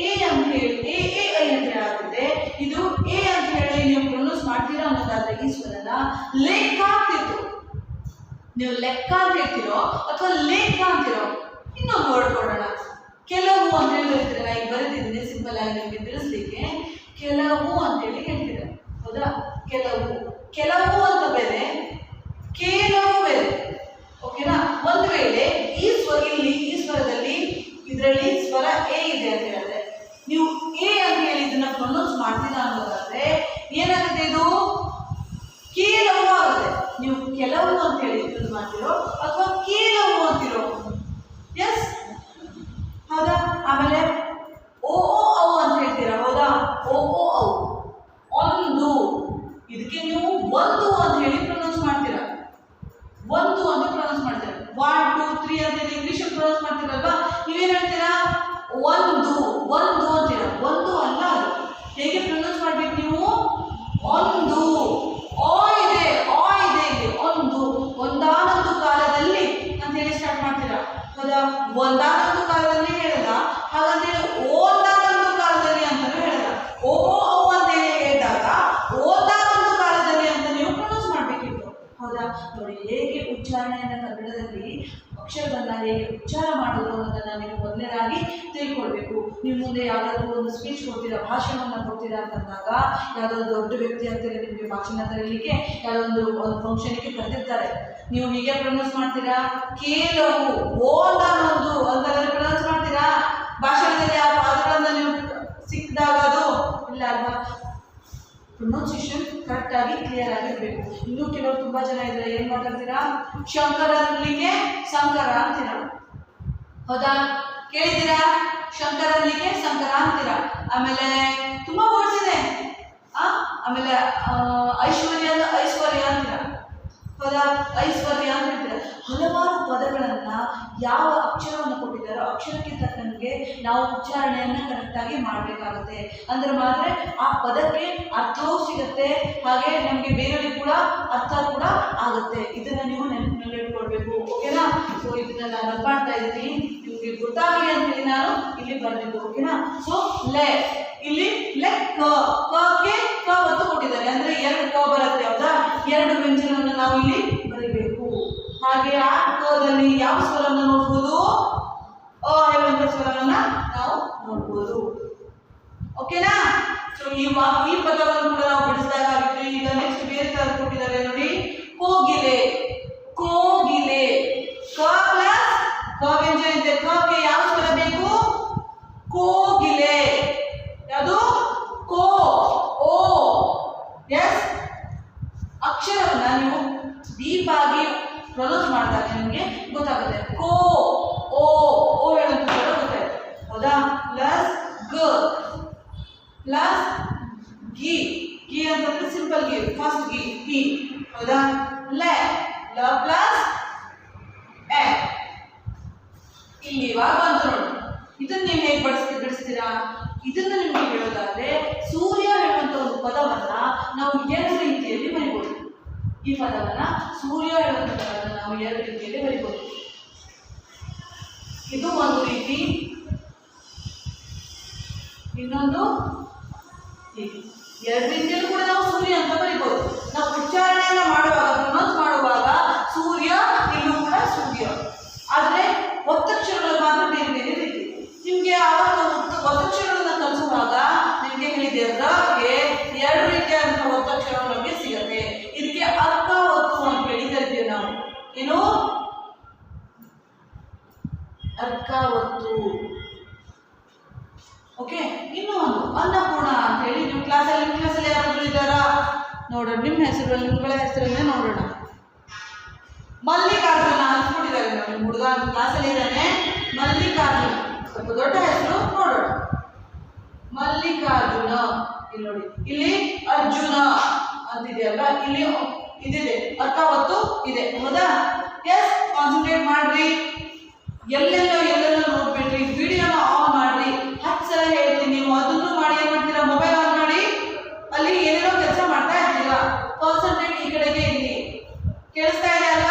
ಎ ಅಂತ ಹೇಳಿ ಎ ಎ ಐ ಅಂತ ಹೇಳಾಗುತ್ತೆ, ಇದು ಎ ಅಂತ ಹೇಳಿ ನೀವು ಪ್ರೊನೌನ್ಸ್ ಮಾಡ್ತೀರಾ ಅನ್ನೋದಾದ್ರೆ ಈ ಸ್ವರನ ಲೇಖ ಅಂತಿತ್ತು. ನೀವು ಲೆಕ್ಕ ಅಂತ ಹೇಳ್ತಿರೋ ಅಥವಾ ಲೇಖ ಅಂತಿರೋ. ಇನ್ನೊಂದು ವರ್ಡ್ ಕೊಡೋಣ, ಕೆಲವು ಅಂತ ಹೇಳಿ ಹೇಳ್ತೀರ. ಈಗ ಬರೆದಿದ್ದೀನಿ ಸಿಂಪಲ್ ಆಗಿ ನಿಮಗೆ ತಿಳಿಸ್ಲಿಕ್ಕೆ. ಕೆಲವು ಅಂತ ಹೇಳಿ ಹೇಳ್ತೀರ. ಹೌದಾ? ಕೆಲವು ಅಂತ ಬೇರೆ, ಕೆಲವು ಬೇರೆ. ಓಕೆನಾ? ಒಂದು ವೇಳೆ ಈ ಸ್ವರದಲ್ಲಿ ಇದರಲ್ಲಿ ಸ್ವರ ಎ ಇದೆ ಅಂತ ಹೇಳಿದ್ರೆ, ನೀವು ಎ ಅಂತ ಹೇಳಿ ಇದನ್ನ ಪ್ರೊನೌನ್ಸ್ ಮಾಡ್ತೀರಾ ಅನ್ನೋದಾದ್ರೆ ಏನಾಗುತ್ತೆ? ಇದು ಕೇಲವು ಆಗುತ್ತೆ. ನೀವು ಕೆಲವು ಅಂತ ಹೇಳಿ ಯೂಸ್ ಮಾಡ್ತಿರೋ ಅಥವಾ ಕೇಲವು ಅಂತಿರೋ. ಎಸ್, ಹೌದಾ? ಆಮೇಲೆ ಓ ಓ ಔ ಅಂತ ಹೇಳ್ತೀರಾ. ಹೌದಾ? ಓ ಓ ಔ ಒಂದು, ಇದಕ್ಕೆ ನೀವು ಒಂದು ಅಂತ ಹೇಳಿ ಪ್ರೊನೌನ್ಸ್ ಮಾಡ್ತೀರಾ. ಒಂದು ಅಂತ ಪ್ರೊನೌನ್ಸ್ ಮಾಡ್ತೀರಾ. 1 2 3 ಅಂತ ಹೇಳಿ ಇಂಗ್ಲಿಷ್ ಪ್ರೊನೌನ್ಸ್ ಮಾಡ್ತೀರಲ್ವಾ? ನೀವೇನ್ ಹೇಳ್ತೀರಾ? ಒಂದು ಅಂತೀರಾ. ಒಂದು ಅಲ್ಲ, ಅದು ಹೇಗೆ ಪ್ರೊನೌನ್ಸ್ ಮಾಡ್ಬೇಕು ನೀವು? ಒಂದು. ಆ ಇದೆ ಇಲ್ಲಿ. ಒಂದಾನೊಂದು ಕಾಲದಲ್ಲಿ ಅಂತ ಹೇಳಿ ಸ್ಟಾರ್ಟ್ ಮಾಡ್ತೀರಾ. ಹೌದಾ? ಒಂದಾನೊಂದು ಕಾಲದಲ್ಲಿ ಹೇಳಲ್ಲ, ಹಾಗಂತೇಳಿ ಒಂದಾನೊಂದು ಕಾಲದಲ್ಲಿ ಅಂತಾನು ಹೇಳಲ್ಲ. ಓ ಓ ಅಂತ ಹೇಳಿ ಹೇಳಿದಾಗ ಒಂದಾನೊಂದು ಕಾಲದಲ್ಲಿ ಅಂತ ನೀವು ಪ್ರೊನೌನ್ಸ್ ಮಾಡ್ಬೇಕಿತ್ತು. ಹೌದಾ? ನೋಡಿ ಹೇಗೆ ಉಚ್ಚಾರಣೆಯನ್ನ ಕನ್ನಡದಲ್ಲಿ ಅಕ್ಷರಗಳನ್ನ ಹೇಗೆ ಉಚ್ಚಾರ ಮಾಡೋದು ಅನ್ನೋದನ್ನ ನೀವು ಮೊದಲನೇದಾಗಿ ತಿಳ್ಕೊಳ್ಬೇಕು. ನೀವು ಮುಂದೆ ಯಾವುದಾದ್ರೂ ಒಂದು ಸ್ಪೀಚ್ ಕೊಡ್ತೀರಾ, ಭಾಷಣವನ್ನು ಕೊಡ್ತೀರಾ ಅಂತಂದಾಗ, ಯಾವುದಾದ್ರು ದೊಡ್ಡ ವ್ಯಕ್ತಿ ಆಗ್ತೀರಾ, ನಿಮಗೆ ಭಾಷಣ ಕರೀಲಿಕ್ಕೆ ಯಾವುದೊಂದು ಫಂಕ್ಷನ್ಗೆ ಕರೆದಿರ್ತಾರೆ. ನೀವು ಹೀಗೆ ಪ್ರೊನೌನ್ಸ್ ಮಾಡ್ತೀರಾ? ಕೇಲವು ಓದಾನೊಂದು ಅಂತ ಪ್ರೊನೌನ್ಸ್ ಮಾಡ್ತೀರಾ? ಭಾಷಣದಲ್ಲಿ ಆ ಪದಗಳನ್ನ ನೀವು ಸಿಕ್ಕಿದಾಗ ಅದು ಇಲ್ಲ ಅಲ್ವಾ? ಪ್ರೊನೌನ್ಸಿಯೇಷನ್ ಕರೆಕ್ಟ್ ಆಗಿ ಕ್ಲಿಯರ್ ಆಗಿರ್ಬೇಕು. ಇನ್ನೂ ಕೆಲವರು ತುಂಬಾ ಜನ ಇದ್ದಾರೆ, ಏನ್ ಮಾತಾಡ್ತೀರಾ? ಶಂಕರ ಅನ್ಲಿಕ್ಕೆ ಸಂಕರ ಅಂತೀರಾ. ಹೌದಾ? ಕೇಳಿದ್ದೀರಾ? ಶಂಕರ ಅನ್ಲಿಕ್ಕೆ ಸಂಕರ ಅಂತೀರಾ. ಆಮೇಲೆ ತುಂಬಾ ವರ್ಡ್ಸ್ ಇದೆ. ಆಮೇಲೆ ಐಶ್ವರ್ಯ ಅಂತೀರಾ. ಹೌದಾ? ಐಶ್ವರ್ಯ ಅಂತ ಹೇಳ್ತೀರಾ. ಹಲವಾರು ಪದಗಳನ್ನ ಯಾವ ಅಕ್ಷರವನ್ನು ಕೊಟ್ಟಿದ್ದಾರೋ ಅಕ್ಷರಕ್ಕೆ ತಕ್ಕಂಗೆ ನಾವು ಉಚ್ಚಾರಣೆಯನ್ನ ಕರೆಕ್ಟಾಗಿ ಮಾಡಬೇಕಾಗುತ್ತೆ. ಅಂದ್ರೆ ಮಾತ್ರ ಆ ಪದಕ್ಕೆ ಅರ್ಥವೂ ಸಿಗುತ್ತೆ, ಹಾಗೆ ನಮಗೆ ಬೇರೆಯವ್ರಿಗೆ ಕೂಡ ಅರ್ಥ ಕೂಡ ಆಗುತ್ತೆ. ಇದನ್ನ ನೀವು ನೆನಪಿನಲ್ಲಿ ಇಟ್ಕೊಳ್ಬೇಕು. ಓಕೆನಾ? ಸೊ ಇದನ್ನ ನಾನು ಮಾಡ್ತಾ ಇದ್ದೀನಿ, ನಿಮ್ಗೆ ಗೊತ್ತಾಗಲಿ ಅಂತ ಹೇಳಿ ನಾನು ಇಲ್ಲಿ ಬರ್ಬೇಕು. ಓಕೆನಾ? ಸೊ ಇಲ್ಲಿ ಕೆ ಕ ಒತ್ತು ಕೊಟ್ಟಿದ್ದಾರೆ, ಅಂದ್ರೆ 2 ಕ ಬರುತ್ತೆ. ಹೌದಾ? 2 ವ್ಯಂಜನವನ್ನು ನಾವು ಇಲ್ಲಿ ಬರೀಬೇಕು. ಹಾಗೆ ಆ ಕದಲ್ಲಿ ಯಾವ ಸ್ವರವನ್ನು ನೋಡ್ಬೋದು? ಅ ಹೇಳುವಂತ ಸ್ವರವನ್ನ ನಾವು ನೋಡ್ಬೋದು. ಓಕೆನಾ? ಸೊ ಈ ಪದವನ್ನು ಕೂಡ ನಾವು ಬಿಡಿಸಿದಾಗಿತ್ತು. ಈಗ ನೆಕ್ಸ್ಟ್ ಬೇರೆ ತರ ಕೊಟ್ಟಿದ್ದಾರೆ ನೋಡಿ, ಕೋಗಿಲೆ. ಕ ಪ್ಲಸ್ ಕ ವ್ಯಂಜನ ಇದೆ. ಕಗೆ ಯಾವ ಸ್ವರ ಬೇಕು? ಕೋಗಿಲೆ. ಯಾವುದು? ಕೋ ಓ. ಎಸ್, ಅಕ್ಷರವನ್ನ ನೀವು ಡೀಪ್ ಆಗಿ ಪ್ರೊನೌನ್ಸ್ ಮಾಡಿದಾಗ ನಿಮಗೆ ಗೊತ್ತಾಗುತ್ತೆ. ಕೋ ಓ ಹೇಳುವಂತ ಗೊತ್ತಾಯ್ತು. ಹೌದಾ? ಪ್ಲಸ್ ಪ್ಲಸ್ ಗಿ ಅಂತಂದ್ರೆ ಸಿಂಪಲ್ ಗಿ, ಫಸ್ಟ್ ಗಿ. ಹೌದಾ? ಲ ಪ್ಲಸ್ ಎ. ಇಲ್ಲಿ ಇವಾಗ ಬಂತು ನೋಡಿ. ಇದನ್ನ ನೀವು ಹೇಗೆ ಬಿಡಿಸ್ತೀರಾ? ಇದನ್ನ ನಿಮಗೆ ಹೇಳೋದಾದ್ರೆ, ಸೂರ್ಯ ಹೇಳುವಂತ ಒಂದು ಪದವನ್ನ ನಾವು 2 ರೀತಿಯಲ್ಲಿ ಬರಿಬಹುದು. ಈ ಪದವನ್ನ ಸೂರ್ಯ ಹೇಳುವಂತ ಪದವನ್ನ ನಾವು 2 ರೀತಿಯಲ್ಲಿ ಬರಿಬಹುದು. ಇದು ಒಂದು ರೀತಿ, ಇನ್ನೊಂದು ಹೀಗೆ. 2 ರೀತಿಯಲ್ಲೂ ಕೂಡ ನಾವು ಸೂರ್ಯ ಅಂತ ಬರಿಬಹುದು. ನಾವು ಉಚ್ಚಾರಣೆಯನ್ನ ಮಾಡುವಾಗ, ಪ್ರೊನೌನ್ಸ್ ಮಾಡುವಾಗ ಸೂರ್ಯ ಅರ್ಕಾವತ್ತು. ಓಕೆ, ಇನ್ನೂ ಒಂದು ಅನ್ನಪೂರ್ಣ ಅಂತ ಹೇಳಿ ನಿಮ್ಮ ಕ್ಲಾಸಲ್ಲಿ ಯಾರಾದರೂ ಇದ್ದಾರಾ ನೋಡೋಣ. ನಿಮ್ಮ ಹೆಸರು ನಿಮ್ಮಗಳ ಹೆಸರನ್ನೇ ನೋಡೋಣ. ಮಲ್ಲಿಕಾರ್ಜುನ ಅನ್ಸ್ಬಿಟ್ಟಿದ್ದಾರೆ ನೋಡಿ, ಹುಡುಗ ಕ್ಲಾಸಲ್ಲಿ ಇದ್ದಾನೆ ಮಲ್ಲಿಕಾರ್ಜುನ, ಸ್ವಲ್ಪ ದೊಡ್ಡ ಹೆಸರು ನೋಡೋಣ. ಮಲ್ಲಿಕಾರ್ಜುನ. ಇಲ್ಲಿ ನೋಡಿ, ಇಲ್ಲಿ ಅರ್ಜುನ ಅಂತಿದೆಯಲ್ಲ, ಇಲ್ಲಿ ಇದಿದೆ ಅರ್ಕಾವತ್ತು ಇದೆ, ಹೌದಾ? ಎಸ್, ಕಾನ್ಸಂಟ್ರೇಟ್ ಮಾಡ್ರಿ. ಎಲ್ಲೆಲ್ಲೋ ನೋಡ್ಬೇಡ್ರಿ, ವಿಡಿಯೋನ ಆನ್ ಮಾಡ್ರಿ. 10 ಸಲ ಹೇಳ್ತೀನಿ, ನೀವು ಅದನ್ನು ಮಾಡಿ. ಏನ್ ಮಾಡ್ತೀರಾ? ಮೊಬೈಲ್ ಆನ್ ಮಾಡಿ ಅಲ್ಲಿ ಏನೇನೋ ಕೆಲಸ ಮಾಡ್ತಾ ಇರ್ತೀರಾ. ಕಾನ್ಸಂಟ್ರೇಟ್ ಈ ಕಡೆಗೆ ಇಲ್ಲಿ. ಕೇಳಿಸ್ತಾ ಇದೆ ಅಲ್ಲ?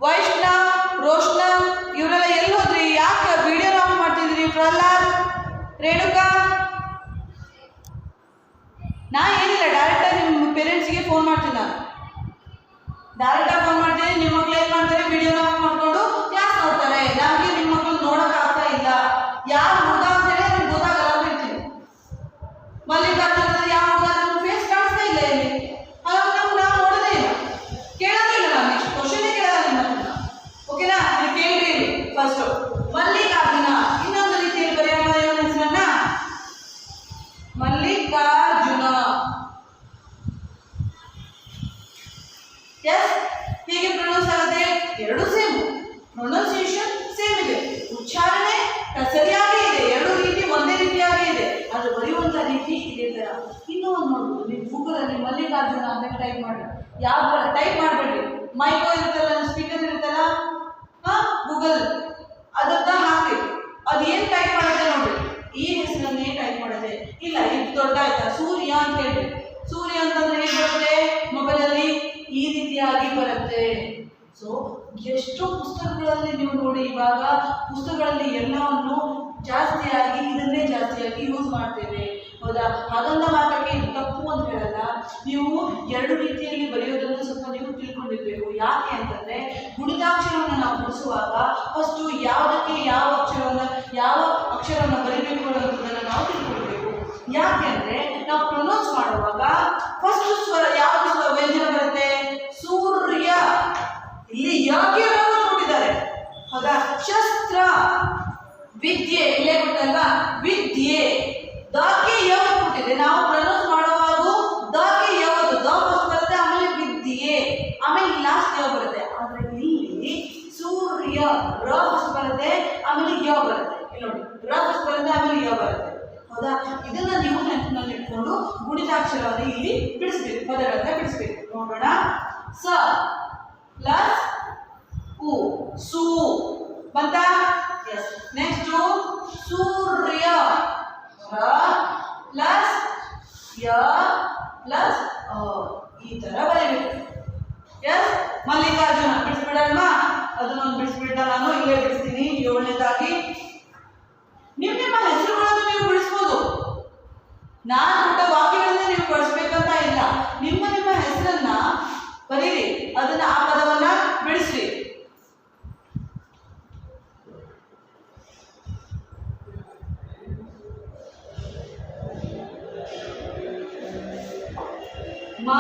ವೈಷ್ಣವ್, ರೋಷ್ಣವ್ ಇವರೆಲ್ಲ ಎಲ್ಲಿ ಹೋದ್ರಿ? ಯಾಕೆ ವಿಡಿಯೋನ ಆಫ್ ಮಾಡ್ತಿದ್ರಿ? ಪ್ರಹ್ಲಾದ್, ರೇಣುಕಾ, ನಾ ಏನಿಲ್ಲ, ಡೈರೆಕ್ಟಾಗಿ ನಿಮ್ಮ ಪೇರೆಂಟ್ಸ್ಗೆ ಫೋನ್ ಮಾಡ್ತೀನಿ. ನಾನು ಡೈರೆಕ್ಟಾಗಿ ಫೋನ್ ಮಾಡ್ತೀನಿ. ನಿಮ್ಮ ಮಕ್ಳು ಏನು ಮಾಡ್ತಾರೆ? ವಿಡಿಯೋನ ಆಫ್ ಮಾಡಿಕೊಂಡು ಕ್ಲಾಸ್ ನೋಡ್ತಾರೆ. ನಮಗೆ ನಿಮ್ಮ ಮಕ್ಕಳು ನೋಡೋಕೆ ಆಗ್ತಾ ಇಲ್ಲ. ಯಾರು ಹುಡುಗ ಅಂತ ಹೇಳಿ ನಿಮ್ಗೆ ಗೊತ್ತಾಗಲ್ಲ ಅಂತ ಹೇಳ್ತೀನಿ. ಮಲ್ಲಿಕಾರ್ಜುನ ಯಾವ ಹುಡುಗ ನಮ್ಮ ಫೇಸ್ ಕಾಣಿಸ್ತಾ ಇಲ್ಲ ಇಲ್ಲಿ, ಹಾಗಾಗಿ ನಾವು ನೋಡೋದೇ ಇಲ್ಲ, ಕೇಳೋದೇ ಇಲ್ಲ. ನಾನು ನೆಕ್ಸ್ಟ್ ಕ್ವಶನ್ ಕೇಳಲ್ಲ ನಿಮ್ಮ ಹತ್ರ. ಓಕೆನಾ? ನೀವು ಕೇಳ್ರಿ ಫಸ್ಟು. ಮಲ್ಲಿಕಾರ್ಜುನ ಇನ್ನೊಂದು ರೀತಿಯಲ್ಲಿ ಬರೆಯೋಣ ಇವನ ಹೆಸರನ್ನ. ಮಲ್ಲಿಕಾರ್ಜುನ. ಎಸ್, ಹೀಗೆ ಪ್ರೊನೌನ್ಸ್ ಆಗುತ್ತೆ. ಎರಡು ಸೇಮ್, ಪ್ರೊನೌನ್ಸಿಯೇಷನ್ ಸೇಮ್ ಇದೆ, ಉಚ್ಚಾರಣೆ ಸರಿಯಾಗಿ ಇದೆ, ಎರಡು ರೀತಿ ಒಂದೇ ರೀತಿಯಾಗಿ ಇದೆ, ಅದು ಬರೆಯುವಂಥ ರೀತಿ ಇದೇ ಥರ. ಇನ್ನೂ ಒಂದು ನೋಡ್ಬೋದು, ನೀವು ಗೂಗಲಲ್ಲಿ ಮಲ್ಲಿಕಾರ್ಜುನ ಅಂತ ಟೈಪ್ ಮಾಡಿ. ಯಾವ ಟೈಪ್ ಮಾಡಬೇಡಿ, ಮೈಕೋ ಇರುತ್ತಲ್ಲ, ಸ್ಪೀಕರ್ ಇರುತ್ತಲ್ಲ, ಗೂಗಲ್ ಅದನ್ನ ಹಾಕಿ. ಅದು ಏನು ಟೈಪ್ ಮಾಡುತ್ತೆ ನೋಡಿ, ಈ ಹೆಸರನ್ನೇ ಟೈಪ್ ಮಾಡುತ್ತೆ. ಇಲ್ಲ ಇದು ದೊಡ್ಡ ಆಯ್ತಾ, ಸೂರ್ಯ ಅಂತ ಹೇಳಿ. ಸೂರ್ಯ ಅಂತಂದ್ರೆ ಹೇಗೆ ಬರುತ್ತೆ? ಮೊಬೈಲಲ್ಲಿ ಈ ರೀತಿಯಾಗಿ ಬರುತ್ತೆ. ಸೊ ಎಷ್ಟೋ ಪುಸ್ತಕಗಳಲ್ಲಿ ನೀವು ನೋಡಿ, ಇವಾಗ ಪುಸ್ತಕಗಳಲ್ಲಿ ಎಲ್ಲವನ್ನು ಜಾಸ್ತಿಯಾಗಿ ಇದನ್ನೇ ಜಾಸ್ತಿಯಾಗಿ ಯೂಸ್ ಮಾಡ್ತೇವೆ, ಹೌದಾ? ಹಾಗಂತ ಮಾತ್ರಕ್ಕೆ ಇದು ತಪ್ಪು ಅಂತ ಹೇಳಲ್ಲ. ನೀವು ಎರಡು ರೀತಿಯಲ್ಲಿ ಬರೆಯೋದನ್ನು ಸ್ವಲ್ಪ ನೀವು ತಿಳ್ಕೊಂಡಿರ್ಬೇಕು. ಯಾಕೆ ಅಂತಂದರೆ, ಗುಣಿತಾಕ್ಷರವನ್ನು ನಾವು ಬಿಡಿಸುವಾಗ ಫಸ್ಟು ಯಾವುದಕ್ಕೆ ಯಾವ ಅಕ್ಷರವನ್ನು ಬರೀಬೇಕು ಅನ್ನೋದನ್ನು ನಾವು ತಿಳ್ಕೊಳ್ಬೇಕು. ಯಾಕೆ ಅಂದರೆ, ನಾವು ಪ್ರೊನೌನ್ಸ್ ಮಾಡುವಾಗ ಫಸ್ಟ್ ಸ್ವರ ಯಾವುದು ವ್ಯಂಜನ ಬರುತ್ತೆ? ಸೂರ್ಯ. ಇಲ್ಲಿ ಯಾಕೆ ಕೊಟ್ಟಿದ್ದಾರೆ, ಹೌದಾ? ಶಸ್ತ್ರ, ವಿದ್ಯೆ ಇಲ್ಲೇ ಕೊಟ್ಟಲ್ವಾ? ವಿದ್ಯೆ. ದಕ್ಕೆ ಯಾವುದು ಕೊಟ್ಟಿದೆ? ನಾವು ಪ್ರೊನೌನ್ಸ್ ಮಾಡುವಾಗ ದಕ್ಕೆ ಯಾವುದು? ದ ಫಸ್ಟ್ ಬರುತ್ತೆ, ಆಮೇಲೆ ವಿದ್ಯೆ, ಆಮೇಲೆ ಲಾಸ್ಟ್ ಯಾವ ಬರುತ್ತೆ. ಆದರೆ ಇಲ್ಲಿ ಸೂರ್ಯ ರ ಫಸ್ಟ್ ಬರುತ್ತೆ, ಆಮೇಲೆ ಯ ಬರುತ್ತೆ. ಇಲ್ಲಿ ನೋಡಿ, ರ ಫಸ್ಟ್ ಬರುತ್ತೆ, ಆಮೇಲೆ ಯ ಬರುತ್ತೆ, ಹೌದಾ? ಇದನ್ನ ನೀವು ನೆನಪಿನಲ್ಲಿ ಇಟ್ಕೊಂಡು ಗುಣಿತಾಕ್ಷರವನ್ನು ಇಲ್ಲಿ ಬಿಡಿಸ್ಬೇಕು, ಪದಗಳನ್ನ ಬಿಡಿಸ್ಬೇಕು. ನೋಡೋಣ. ಸ ಪ್ಲಸ್ ಉ, ಸು ಬಂತ? ಎಸ್. ನೆಕ್ಸ್ಟ್ ಸೂರ್ಯ, ರ ಪ್ಲಸ್ ಯ ಪ್ಲಸ್ ಈ ತರ ಬರೀಬೇಕು. ಎಸ್. ಮಲ್ಲಿಕಾರ್ಜುನ ಬಿಡಿಸ್ಬಿಡಲ್ವಾ? ಅದನ್ನೊಂದು ಬಿಡಿಸ್ಬಿಟ್ಟ, ನಾನು ಇಲ್ಲೇ ಬಿಡಿಸ್ತೀನಿ. 7ನೇದಾಗಿ ನಿಮ್ಮ ಹೆಸರುಗಳನ್ನು ನೀವು ಬಿಡಿಸ್ಬೋದು. ನಾನು ಕೊಟ್ಟ ವಾಕ್ಯಗಳನ್ನೇ ನೀವು ಬಳಸ್ಬೇಕಂತ ಇಲ್ಲ. ನಿಮ್ಮ ಹೆಸರನ್ನ ಬರೀರಿ, ಅದನ್ನ ಆ ಪದವನ್ನ ಬಿಡಿಸ್ರಿ. ಮ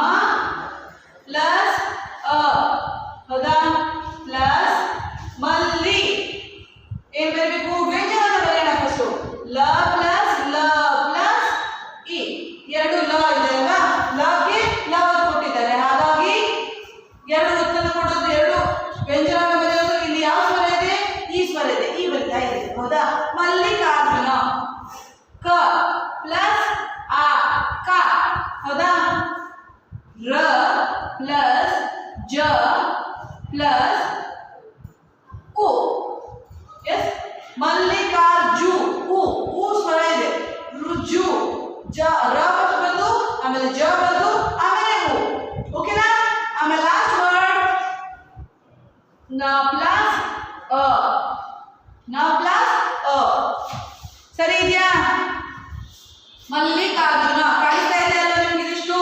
ಪ್ಲಸ್ ಅ, ಹೌದಾ? ಪ್ಲಸ್ ಮಲ್ಲಿ. ಏನ್ ಬರಬೇಕು? ವ್ಯಂಜನವನ್ನು ಬರೆಯೋಣ ಫಸ್ಟು. ಲ ಪ್ಲಸ್ ಲ ಪ್ಲಸ್ ಇ. ಎರಡು ಲ ಇದೆ ಅಲ್ವಾ? ಲಗೆ ಲ ಕೊಟ್ಟಿದ್ದಾರೆ, ಹಾಗಾಗಿ ಎರಡು ಉತ್ಪನ್ನ ಕೊಡೋದು, ಎರಡು ವ್ಯಂಜನವನ್ನು ಬರೆಯೋದು. ಇಲ್ಲಿ ಯಾವ ಸ್ವರ ಇದೆ? ಈ ಸ್ವರ ಇದೆ, ಈ ಬರಿತಾ ಇದೆ, ಹೌದಾ? ಮಲ್ಲಿಕಾರ್ಜುನ. ಕ ಪ್ಲಸ್ ಆ, ಕ, ಹೌದಾ? ರ ಪ್ಲಸ್ ಜ ಪ್ಲಸ್ ಉ. ಎಸ್. ಮಲ್ಲಿಕಾರ್ಜು. ಉ ಸ್ವರ ಇದೆ, ರುಜು. ಜ ರ ಬಂದು, ಆಮೇಲೆ ಜ ಬಂದು, ಆಮೇಲೆ ಉ. ಓಕೆನಾ? ಆಮೇಲೆ ಲಾಸ್ಟ್ ವರ್ಡ್ ನ ಪ್ಲಸ್ ಅ. ನ ಪ್ಲಸ್ ಅ. ಸರಿ ಇದೆಯಾ? ಮಲ್ಲಿಕಾರ್ಜುನ. ಕಾಣಿಸ್ತಾ ಇದೆ ಅಲ್ಲ ನಿಮ್ಗೆ ಇದಿಷ್ಟು?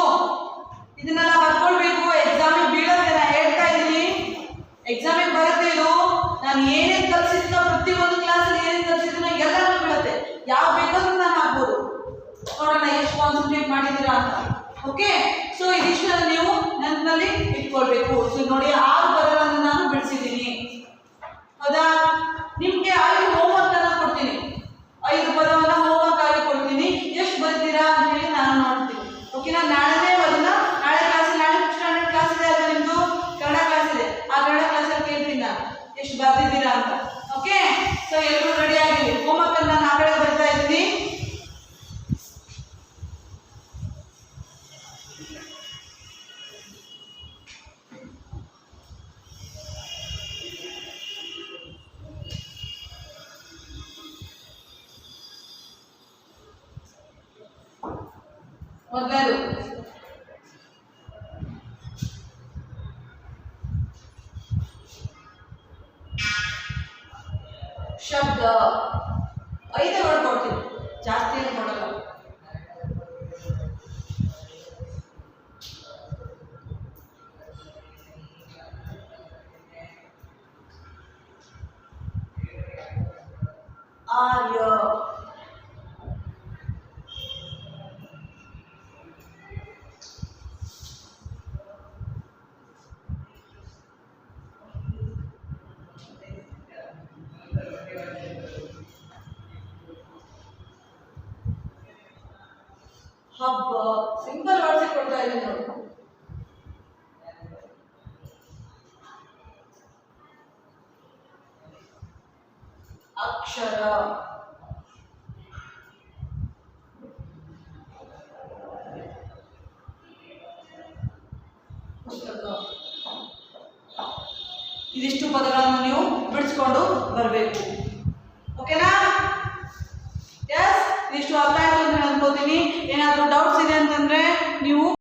ಇದನ್ನೆಲ್ಲ ಬರ್ಕೊಳ್ಬೇಕು. ಎಕ್ಸಾಮಿಗೆ ಬೀಳೋದೆ, ನಾನು ಹೇಳ್ತಾ ಇದ್ದೀನಿ, ಎಕ್ಸಾಮಿಗೆ ಬರುತ್ತೆ ಇದು. ನಾನು ಏನೇನು ಕಲಿಸಿದ್ನೋ, ಪ್ರತಿಯೊಂದು ಕ್ಲಾಸಲ್ಲಿ ಏನೇನು ಕಲಿಸಿದ್ನೋ ಎಲ್ಲರೂ ಬೀಳುತ್ತೆ. ಯಾವ ಬೇಕಾದ್ರೂ ನಾನು ಹಾಕ್ಬೋದು. ನೋಡೋಣ ಎಷ್ಟು ಕಾನ್ಸಂಟ್ರೇಟ್ ಮಾಡಿದ್ದೀರಾ ಅಂತ. ಓಕೆ, ಸೊ ಇದಿಷ್ಟು ನೀವು ನೆನಪಿನಲ್ಲಿ ಇಟ್ಕೊಳ್ಬೇಕು. ಸೊ ನೋಡಿ, 6 ಪದಗಳನ್ನು ಮೊದಲನೇದು ಶಬ್ದ. 5 ವರ್ಡ್ ಕೊಡ್ತೀನಿ, ಜಾಸ್ತಿ ಏನು ಕೊಡಲ್ಲ. ಆರ್ಯ, ಹಬ್ಬ. ಸಿಂಪಲ್ ವರ್ಡ್ಸ್ ಕೊಡ್ತಾ ಇದ್ದೀನಿ ನೋಡಿ. ಅಕ್ಷರ, ಪುಸ್ತಕ. ಇದಿಷ್ಟು ಪದಗಳನ್ನು ನೀವು ಬಿಡಿಸ್ಕೊಂಡು ಬರಬೇಕು. ಓಕೆನಾ? ಎಸ್, ಇದಿಷ್ಟು ಅರ್ಥ ಆಯ್ತು ಅಂತ ಅನ್ಕೋತೀನಿ. ಏನಾದರೂ ಡೌಟ್ಸ್